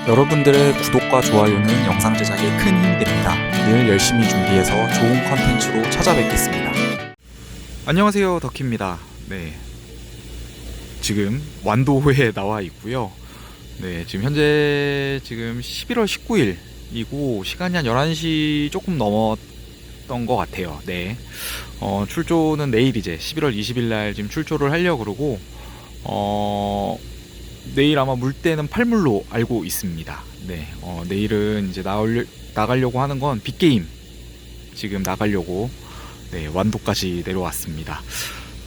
여러분들의 구독과 좋아요는 영상 제작에 큰 힘이 됩니다. 늘 열심히 준비해서 좋은 컨텐츠로 찾아뵙겠습니다. 안녕하세요, 덕희입니다. 네, 지금 완도에 나와 있고요. 네, 지금 현재 지금 11월 19일이고 시간이 한 11시 조금 넘었던 것 같아요. 네, 출조는 내일 이제 11월 20일 날 지금 출조를 하려고 그러고 내일 아마 물때는 8물로 알고 있습니다. 네, 내일은 이제 나가려고 하는 건 빅게임 지금 나가려고 네, 완도까지 내려왔습니다.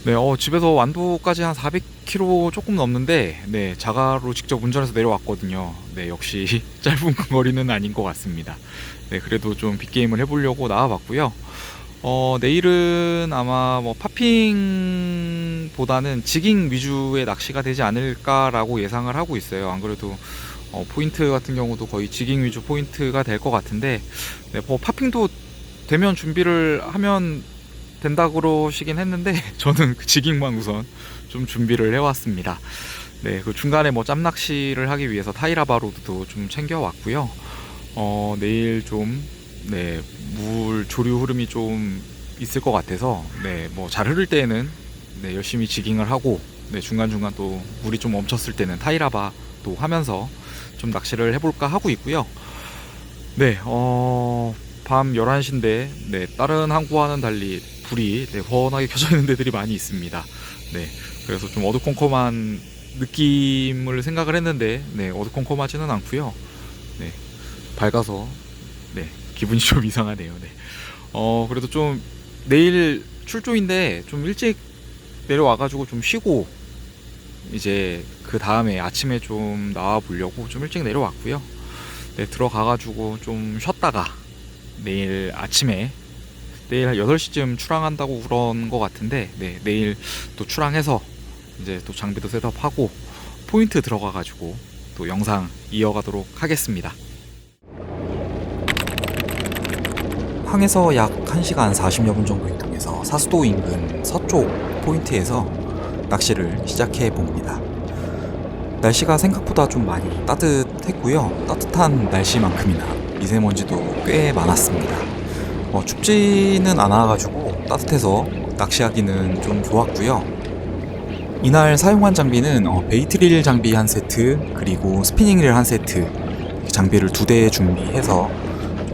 네, 집에서 완도까지 한 400km 조금 넘는데 네, 자가로 직접 운전해서 내려왔거든요. 네, 역시 짧은 거리는 아닌 것 같습니다. 네, 그래도 좀 빅게임을 해보려고 나와봤고요. 내일은 아마 뭐 파핑보다는 지깅 위주의 낚시가 되지 않을까라고 예상을 하고 있어요. 안 그래도 포인트 같은 경우도 거의 지깅 위주 포인트가 될 것 같은데, 네, 뭐 파핑도 되면 준비를 하면 된다 그러시긴 했는데 저는 그 지깅만 우선 좀 준비를 해왔습니다. 네, 그 중간에 뭐 짬낚시를 하기 위해서 타이라바로드도 좀 챙겨왔고요. 내일 좀 네, 물 조류 흐름이 좀 있을 것 같아서 네, 뭐 잘 흐를 때에는 네, 열심히 지깅을 하고 네, 중간중간 또 물이 좀 멈췄을 때는 타이라바도 하면서 좀 낚시를 해볼까 하고 있고요. 네, 밤 11시인데 네, 다른 항구와는 달리 불이 네, 훤하게 켜져 있는 데들이 많이 있습니다. 네, 그래서 좀 어두컴컴한 느낌을 생각을 했는데 네, 어두컴컴하지는 않고요. 네, 밝아서 네, 기분이 좀 이상하네요. 네. 그래도 좀 내일 출조인데 좀 일찍 내려와가지고 좀 쉬고 이제 그 다음에 아침에 좀 나와 보려고 좀 일찍 내려왔고요. 네, 들어가가지고 좀 쉬었다가 내일 아침에 내일 한 8시쯤 출항한다고 그런 것 같은데 네, 내일 또 출항해서 이제 또 장비도 셋업하고 포인트 들어가가지고 또 영상 이어가도록 하겠습니다. 항에서 약 1시간 40여 분 정도 이동해서 사수도 인근 서쪽 포인트에서 낚시를 시작해 봅니다. 날씨가 생각보다 좀 많이 따뜻했고요. 따뜻한 날씨만큼이나 미세먼지도 꽤 많았습니다. 춥지는 않아가지고 따뜻해서 낚시하기는 좀 좋았고요. 이날 사용한 장비는 베이트릴 장비 한 세트 그리고 스피닝릴 한 세트 장비를 2대 준비해서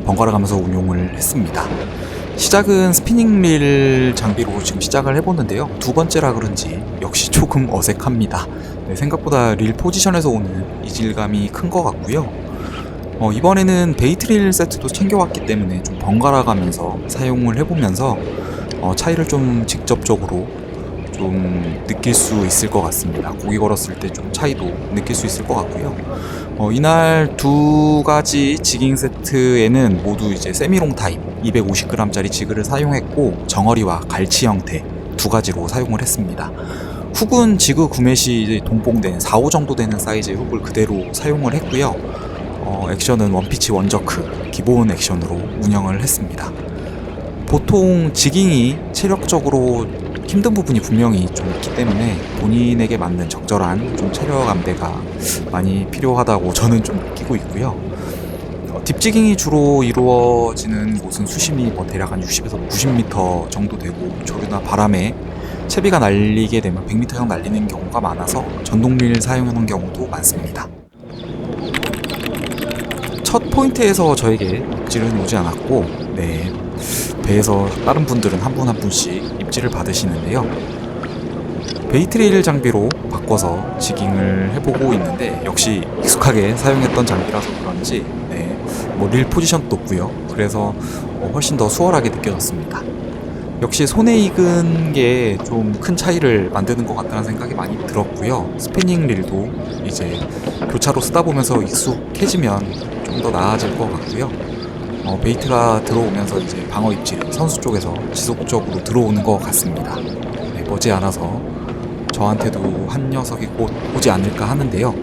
번갈아 가면서 운용을 했습니다. 시작은 스피닝릴 장비로 지금 시작을 해보는데요. 두 번째라 그런지 역시 조금 어색합니다. 네, 생각보다 릴 포지션에서 오는 이질감이 큰 것 같고요. 이번에는 베이트릴 세트도 챙겨왔기 때문에 좀 번갈아 가면서 사용을 해보면서 차이를 좀 직접적으로 좀 느낄 수 있을 것 같습니다. 고기 걸었을 때 좀 차이도 느낄 수 있을 것 같고요. 이날 두 가지 지깅 세트에는 모두 이제 세미롱 타입 250g짜리 지그를 사용했고 정어리와 갈치 형태 두 가지로 사용을 했습니다. 훅은 지그 구매 시 동봉된 4호 정도 되는 사이즈의 훅을 그대로 사용을 했고요. 액션은 원피치 원저크 기본 액션으로 운영을 했습니다. 보통 지깅이 체력적으로 힘든 부분이 분명히 좀 있기 때문에 본인에게 맞는 적절한 좀 체력 안배가 많이 필요하다고 저는 좀 느끼고 있고요. 딥지깅이 주로 이루어지는 곳은 수심이 대략 한 60에서 90m 정도 되고 조류나 바람에 채비가 날리게 되면 100m 이상 날리는 경우가 많아서 전동릴 사용하는 경우도 많습니다. 첫 포인트에서 저에게 입질은 오지 않았고 네, 배에서 다른 분들은 한 분 한 분씩 입질을 받으시는데요. 베이트릴 장비로 바꿔서 지깅을 해보고 있는데 역시 익숙하게 사용했던 장비라서 그런지 네, 릴 포지션도 높고요. 그래서 훨씬 더 수월하게 느껴졌습니다. 역시 손에 익은 게 좀 큰 차이를 만드는 것 같다는 생각이 많이 들었고요. 스피닝 릴도 이제 교차로 쓰다 보면서 익숙해지면 좀 더 나아질 것 같고요. 베이트가 들어오면서 이제 방어 입질이 선수 쪽에서 지속적으로 들어오는 것 같습니다. 네, 머지않아서 저한테도 한 녀석이 곧 오지 않을까 하는데요.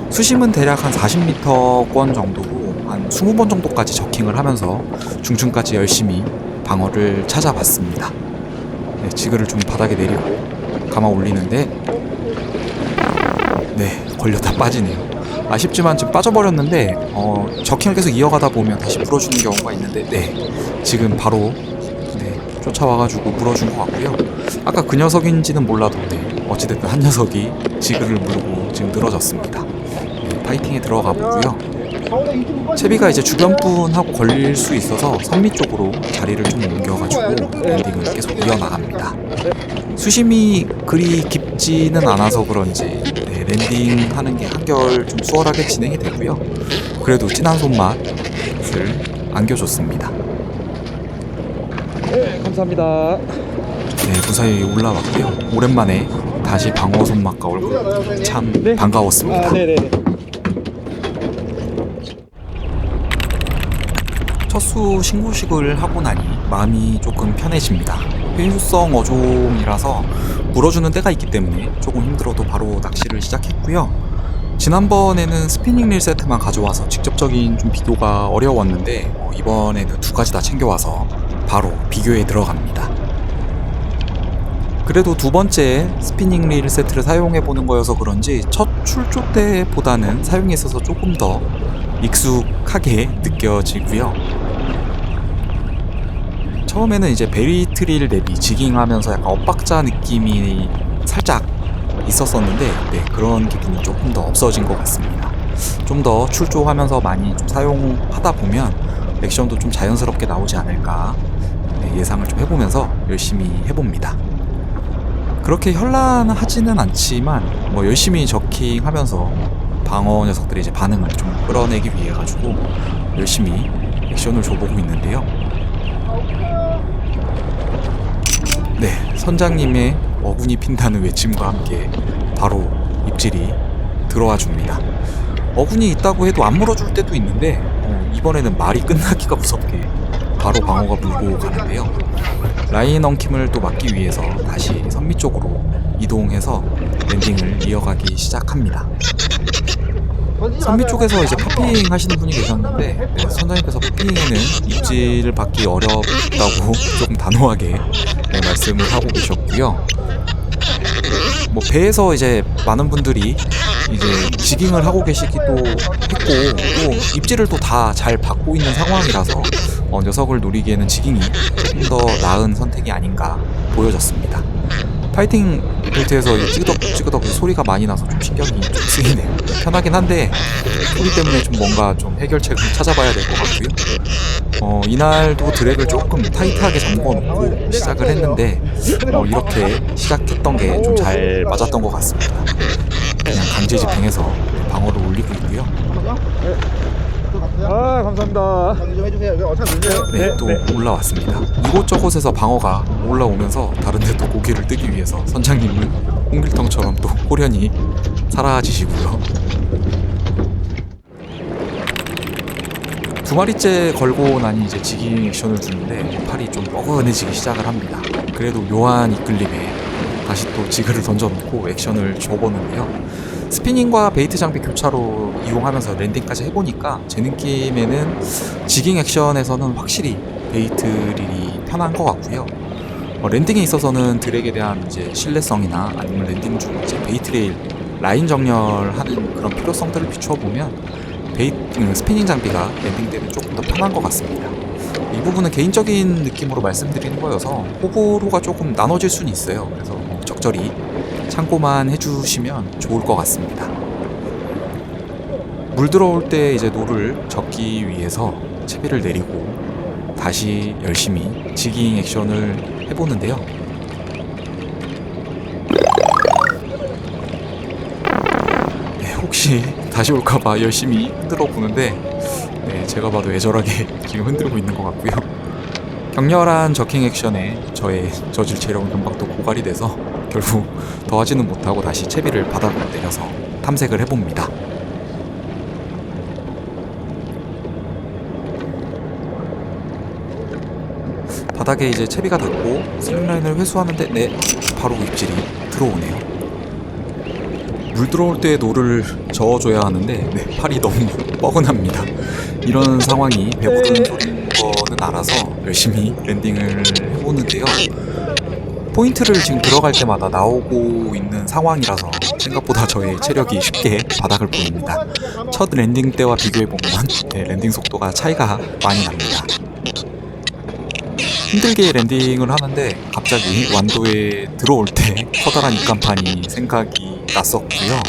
수심은 대략 한 40m권 정도로 한 20번 정도까지 저킹을 하면서 중층까지 열심히 방어를 찾아봤습니다. 네, 지그를 좀 바닥에 내리고 감아 올리는데 네, 걸렸다 빠지네요. 아쉽지만 지금 빠져버렸는데 저킹을 계속 이어가다 보면 다시 물어주는 경우가 있는데 지금 바로 쫓아와가지고 물어준 것 같고요. 아까 그 녀석인지는 몰라도 어찌됐든 한 녀석이 지그를 물고 지금 늘어졌습니다. 파이팅에 들어가 보고요. 채비가 이제 주변 분하고 걸릴 수 있어서 선미 쪽으로 자리를 좀 옮겨가지고 랜딩을 계속 이어나갑니다. 수심이 그리 깊지는 않아서 그런지 랜딩하는 게 한결 좀 수월하게 진행이 되고요. 그래도 진한 손맛을 안겨줬습니다. 네, 감사합니다. 무사히 올라왔고요. 오랜만에 다시 방어 손맛과 얼굴 참 반가웠습니다. 네네네. 첫수 신고식을 하고 나니 마음이 조금 편해집니다. 회유성 어종이라서 물어주는 때가 있기 때문에 조금 힘들어도 바로 낚시를 시작했고요. 지난번에는 스피닝 릴 세트만 가져와서 직접적인 좀 비교가 어려웠는데 이번에는 두 가지 다 챙겨와서 바로 비교에 들어갑니다. 그래도 두 번째 스피닝 릴 세트를 사용해보는 거여서 그런지 첫 출조 때보다는 사용에 있어서 조금 더 익숙하게 느껴지고요. 처음에는 이제 베리 트릴 랩이 지깅하면서 약간 엇박자 느낌이 살짝 있었었는데 그런 기분이 조금 더 없어진 것 같습니다. 좀 더 출조하면서 많이 좀 사용하다 보면 액션도 좀 자연스럽게 나오지 않을까 예상을 좀 해보면서 열심히 해봅니다. 그렇게 현란하지는 않지만 열심히 저킹하면서 방어 녀석들의 이제 반응을 좀 끌어내기 위해 가지고 열심히 액션을 줘보고 있는데요. 선장님의 어군이 핀다는 외침과 함께 바로 입질이 들어와 줍니다. 어군이 있다고 해도 안 물어줄 때도 있는데 이번에는 말이 끝나기가 무섭게 바로 방어가 물고 가는데요. 라인 엉킴을 또 막기 위해서 다시 선미 쪽으로 이동해서 랜딩을 이어가기 시작합니다. 선미 쪽에서 이제 파핑 하시는 분이 계셨는데 선장님께서 파핑에는 입질을 받기 어렵다고 조금 단호하게 말씀을 하고 계셨고요. 배에서 이제 많은 분들이 이제 지깅을 하고 계시기도 했고 또 입질을 또 다 잘 받고 있는 상황이라서 녀석을 노리기에는 지깅이 조금 더 나은 선택이 아닌가 보여졌습니다. 파이팅 벨트에서 찌그덕 소리가 많이 나서 좀 신경이 좀 쓰이네요. 편하긴 한데 소리 때문에 좀 뭔가 좀 해결책을 찾아봐야 될 것 같고요. 이날도 드랙을 조금 타이트하게 잠궈놓고 시작을 했는데 이렇게 시작했던 게 좀 잘 맞았던 것 같습니다. 그냥 강제 집행해서 방어를 올리고 있고요. 감사합니다. 또 올라왔습니다. 이곳저곳에서 방어가 올라오면서 다른 데 또 고기를 뜨기 위해서 선장님은 홍길동처럼 또 호련히 사라지시고요. 두 마리째 걸고 나니 이제 지깅 액션을 주는데 팔이 좀 뻐근해지기 시작을 합니다. 그래도 묘한 이끌림에 다시 또 지그를 던져놓고 액션을 줘보는데요. 스피닝과 베이트 장비 교차로 이용하면서 랜딩까지 해보니까 제 느낌에는 지깅 액션에서는 확실히 베이트 릴이 편한 것 같고요. 랜딩에 있어서는 드랙에 대한 이제 신뢰성이나 아니면 랜딩 중 이제 베이트 레일 라인 정렬하는 그런 필요성들을 비춰보면 스피닝 장비가 랜딩 때는 조금 더 편한 것 같습니다. 이 부분은 개인적인 느낌으로 말씀드리는 거여서 호불호가 조금 나눠질 수는 있어요. 그래서 적절히 참고만 해주시면 좋을 것 같습니다. 물 들어올 때 이제 노를 적기 위해서 채비를 내리고 다시 열심히 지깅 액션을 해보는데요. 혹시 다시 올까봐 열심히 흔들어 보는데 제가 봐도 애절하게 지금 흔들고 있는 것 같고요. 격렬한 저킹 액션에 저의 저질 체력은 금방 또 고갈이 돼서 결국 더 하지는 못하고 다시 채비를 바닥으로 내려서 탐색을 해봅니다. 바닥에 이제 채비가 닿고 슬링라인을 회수하는데 바로 입질이 들어오네요. 물 들어올 때 노를 저어줘야 하는데 팔이 너무 뻐근합니다. 이런 상황이 배부른 소리인 거는 알아서 열심히 랜딩을 해보는데요. 포인트를 지금 들어갈 때마다 나오고 있는 상황이라서 생각보다 저의 체력이 쉽게 바닥을 보입니다. 첫 랜딩 때와 비교해보면 랜딩 속도가 차이가 많이 납니다. 힘들게 랜딩을 하는데 갑자기 완도에 들어올 때 커다란 입간판이 생각이 났었고요.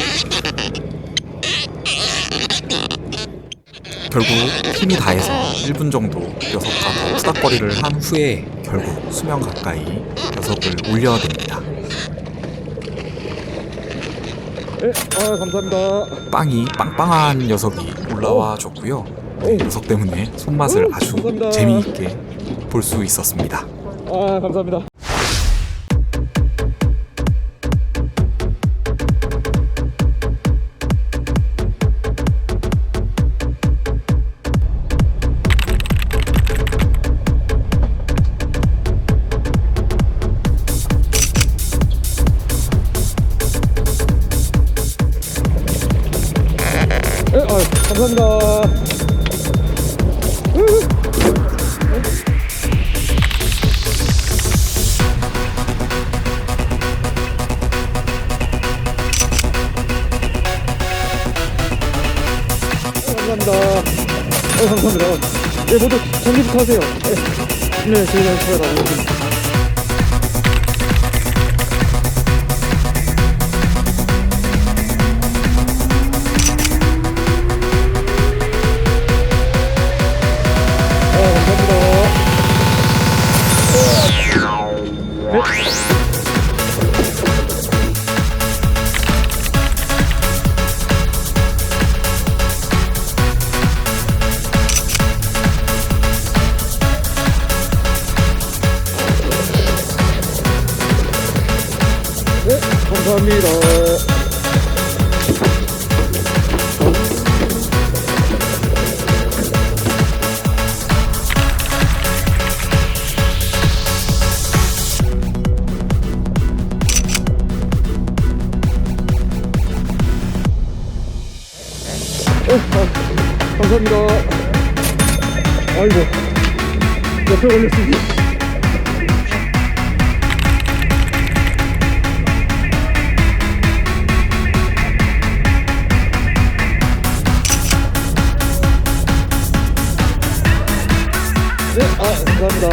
결국 힘이 다해서 1분 정도 녀석과 더 투닥거리를 한 후에 결국 수명 가까이 녀석을 올려냅니다. 네, 감사합니다. 빵이 빵빵한 녀석이 올라와 줬고요. 녀석 때문에 손맛을 아주 감사합니다. 재미있게 볼 수 있었습니다. 감사합니다. 네, 감사합니다. 감사합니다. 감사합니다. 네, 모두 전기부터 하세요. 네, 저희가 수고하셨습니다. 감사합니다. 감사합니다. 아이고, 옆에 걸렸습니다. 네, 감사합니다.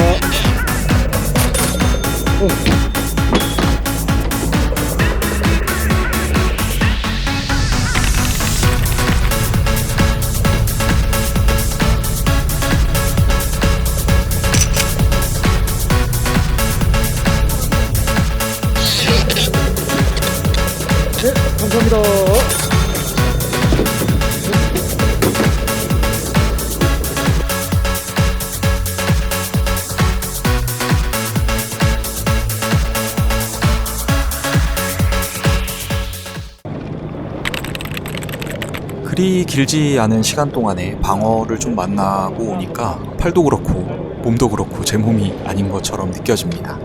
네, 감사합니다. 그리 길지 않은 시간 동안에 방어를 좀 만나고 오니까 팔도 그렇고 몸도 그렇고 제 몸이 아닌 것처럼 느껴집니다.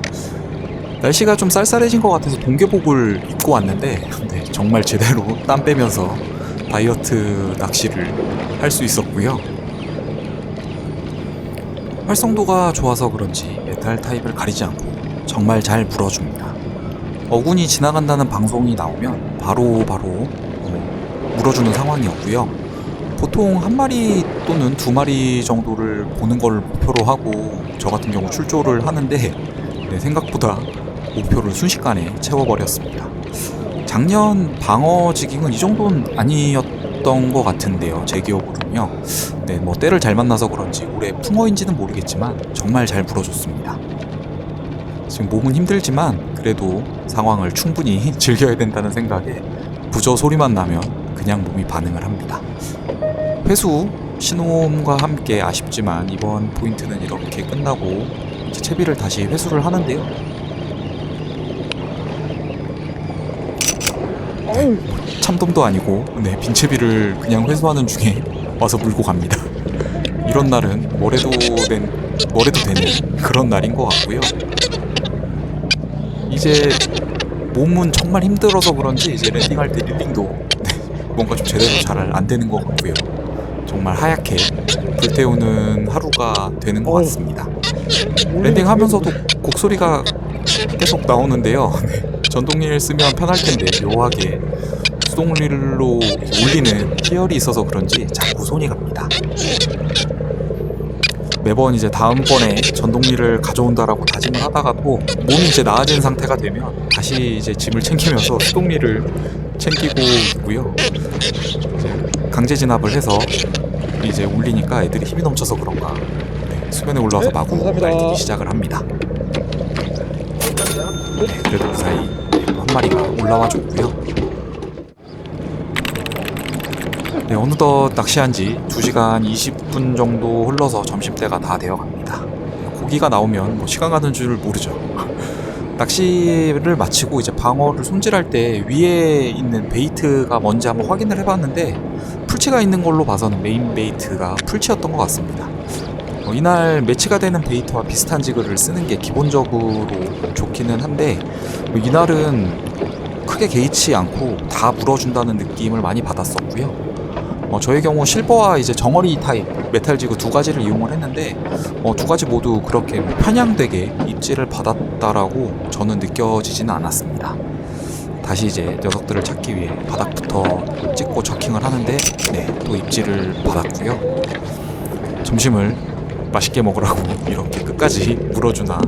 날씨가 좀 쌀쌀해진 것 같아서 동계복을 입고 왔는데 정말 제대로 땀 빼면서 다이어트 낚시를 할 수 있었고요. 활성도가 좋아서 그런지 메탈 타입을 가리지 않고 정말 잘 물어줍니다. 어군이 지나간다는 방송이 나오면 바로 물어주는 상황이었고요. 보통 한 마리 또는 두 마리 정도를 보는 걸 목표로 하고 저 같은 경우 출조를 하는데 생각보다 목표를 순식간에 채워버렸습니다. 작년 방어 지깅은 이 정도는 아니었던 것 같은데요. 제 기억으로는요. 뭐 때를 잘 만나서 그런지 올해 풍어인지는 모르겠지만 정말 잘 물어줬습니다. 지금 몸은 힘들지만 그래도 상황을 충분히 즐겨야 된다는 생각에 부저 소리만 나면 그냥 몸이 반응을 합니다. 회수 신호음과 함께 아쉽지만 이번 포인트는 이렇게 끝나고 이제 채비를 다시 회수를 하는데요. 참돔도 아니고 빈채비를 그냥 회수하는 중에 와서 물고 갑니다. 이런 날은 뭐래도 되는 그런 날인 것 같고요. 이제 몸은 정말 힘들어서 그런지 이제 랜딩할 때 릴링도 뭔가 좀 제대로 잘 안 되는 것 같고요. 정말 하얗게 불태우는 하루가 되는 것 같습니다. 랜딩하면서도 곡소리가 계속 나오는데요. 전동릴 쓰면 편할 텐데 묘하게 수동릴로 올리는 희열이 있어서 그런지 자꾸 손이 갑니다. 매번 이제 다음번에 전동릴을 가져온다라고 다짐을 하다가도 몸이 이제 나아진 상태가 되면 다시 이제 짐을 챙기면서 수동릴을 챙기고 있고요. 이제 강제 진압을 해서 이제 올리니까 애들이 힘이 넘쳐서 그런가 수면에 올라와서 네, 마구 감사합니다. 날뛰기 시작을 합니다. 그래도 그 사이 한 마리가 올라와 줬고요. 어느덧 낚시한 지 2시간 20분 정도 흘러서 점심때가 다 되어 갑니다. 고기가 나오면 뭐 시간 가는 줄 모르죠. 낚시를 마치고 이제 방어를 손질할 때 위에 있는 베이트가 뭔지 한번 확인을 해봤는데 풀치가 있는 걸로 봐서는 메인 베이트가 풀치였던 것 같습니다. 이날 매치가 되는 베이트와 비슷한 지그를 쓰는 게 기본적으로 좋기는 한데 이날은 크게 개의치 않고 다 물어준다는 느낌을 많이 받았었고요. 저의 경우 실버와 이제 정어리 타입 메탈 지그 두 가지를 이용을 했는데 두 가지 모두 그렇게 편향되게 입질을 받았다라고 저는 느껴지지는 않았습니다. 다시 이제 녀석들을 찾기 위해 바닥부터 찍고 저킹을 하는데 또 입질을 받았고요. 점심을 맛있게 먹으라고 이렇게 끝까지 물어주나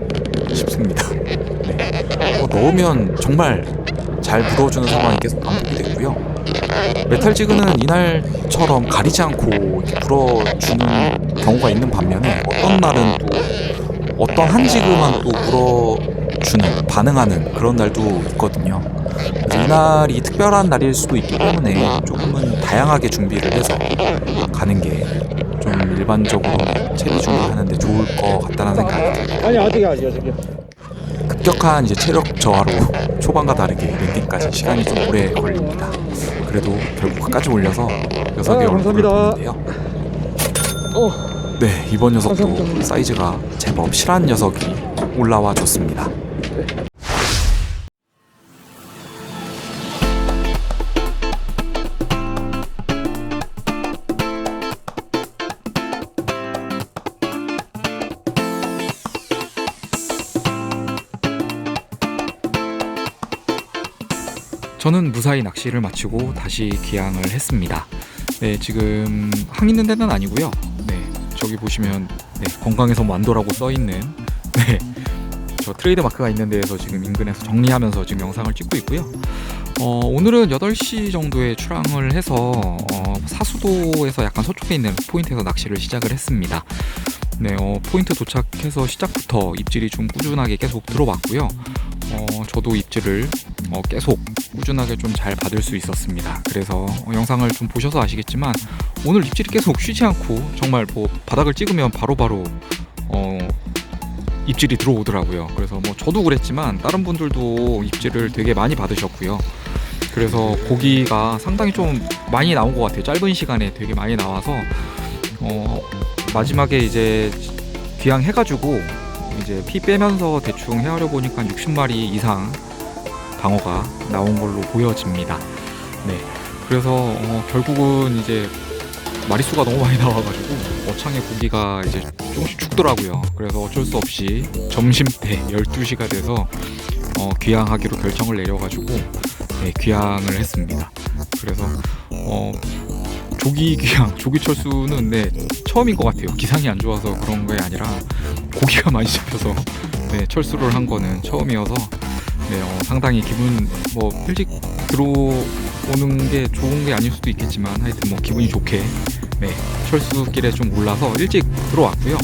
싶습니다. 넣으면 정말 잘 물어주는 상황이 계속 반복이 됐고요. 메탈 지그는 이날처럼 가리지 않고 이렇게 물어주는 경우가 있는 반면에 어떤 날은 또 어떤 한 지그만 또 물어주는 반응하는 그런 날도 있거든요. 그래서 이날이 특별한 날일 수도 있기 때문에 조금은 다양하게 준비를 해서 가는 게 좀 일반적으로 체리 준비하는데 좋을 것 같다는 생각이 듭니다. 아니 아직이야. 급격한 이제 체력 저하로 초반과 다르게 랜딩까지 시간이 좀 오래 걸립니다. 그래도 결국 끝까지 올려서 녀석의 얼굴을 감사합니다. 보는데요. 이번 녀석도 감사합니다. 사이즈가 제법 실한 녀석이 올라와 줬습니다. 저는 무사히 낚시를 마치고 다시 귀향을 했습니다. 지금 항 있는 데는 아니고요. 저기 보시면 건강에서 완도라고 써있는 저 트레이드 마크가 있는 데에서 지금 인근에서 정리하면서 지금 영상을 찍고 있고요. 오늘은 8시 정도에 출항을 해서 사수도에서 약간 서쪽에 있는 포인트에서 낚시를 시작을 했습니다. 포인트 도착해서 시작부터 입질이 좀 꾸준하게 계속 들어왔고요. 저도 입질을 계속 꾸준하게 좀 잘 받을 수 있었습니다. 그래서 영상을 좀 보셔서 아시겠지만 오늘 입질이 계속 쉬지 않고 정말 뭐 바닥을 찍으면 바로바로 입질이 들어오더라고요. 그래서 뭐 저도 그랬지만 다른 분들도 입질을 되게 많이 받으셨고요. 그래서 고기가 상당히 좀 많이 나온 것 같아요. 짧은 시간에 되게 많이 나와서 마지막에 이제 귀향해가지고 이제 피 빼면서 대충 헤아려 보니까 60마리 이상 방어가 나온 걸로 보여집니다. 그래서 결국은 이제 마리수가 너무 많이 나와가지고 어창의 고기가 이제 조금씩 죽더라고요. 그래서 어쩔 수 없이 점심때 12시가 돼서 귀향하기로 결정을 내려가지고 귀향을 했습니다. 그래서 조기 귀향, 조기 철수는 처음인 것 같아요. 기상이 안 좋아서 그런 게 아니라 고기가 많이 잡혀서 철수를 한 거는 처음이어서 상당히 기분 일찍 들어오는 게 좋은 게 아닐 수도 있겠지만 하여튼 기분이 좋게 철수길에 좀 올라서 일찍 들어왔고요.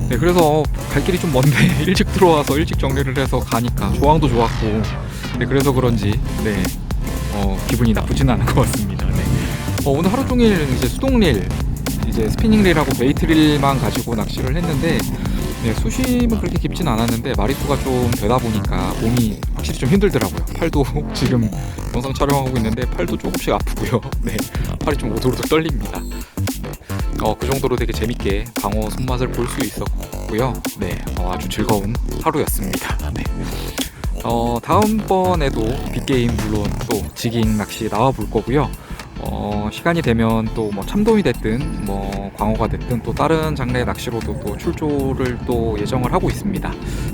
그래서 갈 길이 좀 먼데 일찍 들어와서 일찍 정리를 해서 가니까 조항도 좋았고 그래서 그런지 기분이 나쁘지는 않은 것 같습니다. 오늘 하루 종일 이제 수동릴, 이제 스피닝릴하고 베이트릴만 가지고 낚시를 했는데 수심은 그렇게 깊진 않았는데 마리수가 좀 되다 보니까 몸이 확실히 좀 힘들더라고요. 팔도 지금 영상 촬영하고 있는데 팔도 조금씩 아프고요. 팔이 좀 오돌오돌 떨립니다. 그 정도로 되게 재밌게 방어 손맛을 볼 수 있었고요. 아주 즐거운 하루였습니다. 다음번에도 빅게임 물론 또 지깅 낚시 나와 볼 거고요. 시간이 되면 또 뭐 참돔이 됐든 뭐 광어가 됐든 또 다른 장르의 낚시로도 또 출조를 또 예정을 하고 있습니다.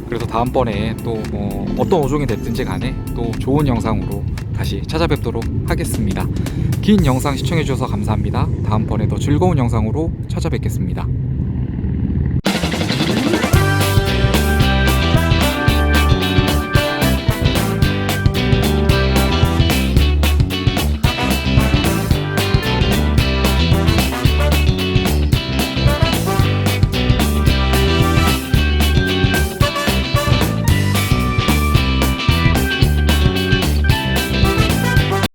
그래서 다음번에 또 뭐 어떤 어종이 됐든지 간에 또 좋은 영상으로 다시 찾아뵙도록 하겠습니다. 긴 영상 시청해 주셔서 감사합니다. 다음번에 더 즐거운 영상으로 찾아뵙겠습니다.